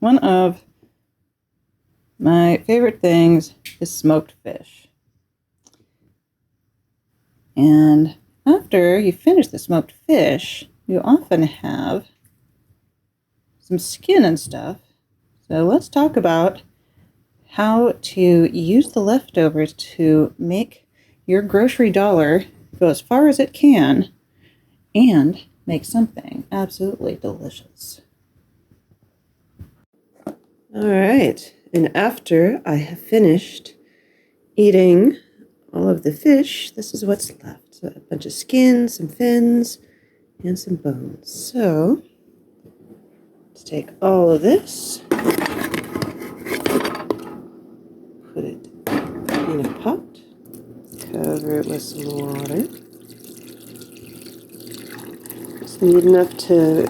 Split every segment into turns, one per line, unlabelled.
one of my favorite things is smoked fish. And after you finish the smoked fish, you often have some skin and stuff. So let's talk about how to use the leftovers to make your grocery dollar go as far as it can and make something absolutely delicious. All right, and after I have finished eating all of the fish, this is what's left. So a bunch of skin, some fins, and some bones. So let's take all of this, put it in a pot, cover it with some water. Just need enough to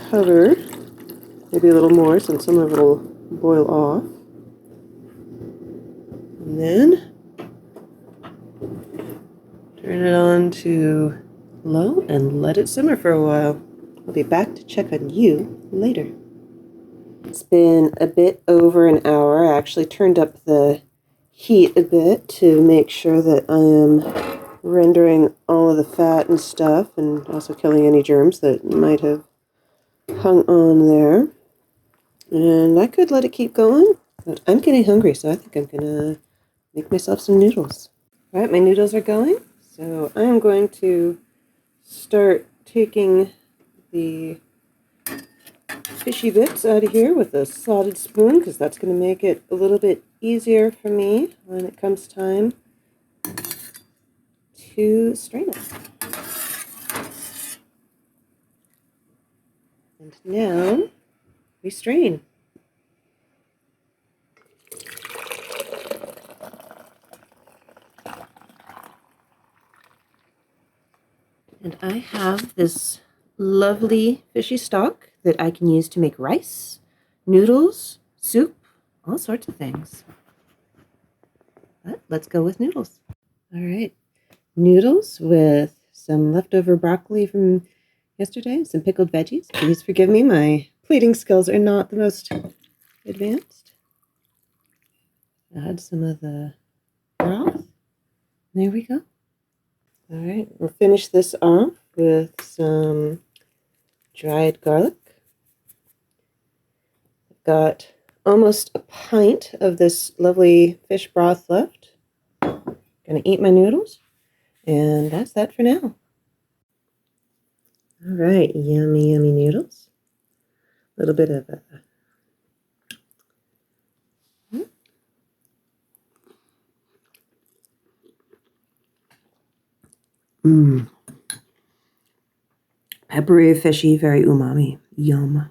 cover, maybe a little more since some of it will boil off. And then turn it on to low and let it simmer for a while. I'll be back to check on you later. It's been a bit over an hour. I actually turned up the heat a bit to make sure that I am rendering all of the fat and stuff and also killing any germs that might have hung on there. And I could let it keep going, but I'm getting hungry, so I think I'm gonna make myself some noodles. All right, my noodles are going, so I'm going to start taking the fishy bits out of here with a slotted spoon, because that's going to make it a little bit easier for me when it comes time to strain it. And now we strain. And I have this lovely fishy stock that I can use to make rice, noodles, soup, all sorts of things. But let's go with noodles. All right, noodles with some leftover broccoli from yesterday, some pickled veggies. Please forgive me, my plating skills are not the most advanced. Add some of the broth. There we go. All right, we'll finish this off with some dried garlic. I've got almost a pint of this lovely fish broth left. Gonna eat my noodles, and that's that for now. All right, yummy, yummy noodles. A little bit of a peppery, fishy, very umami. Yum.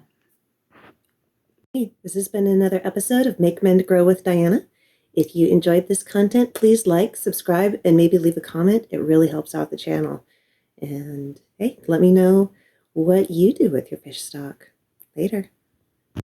Hey, this has been another episode of Make Mend Grow with Diana. If you enjoyed this content, please like, subscribe, and maybe leave a comment. It really helps out the channel. And hey, let me know what you do with your fish stock. Later.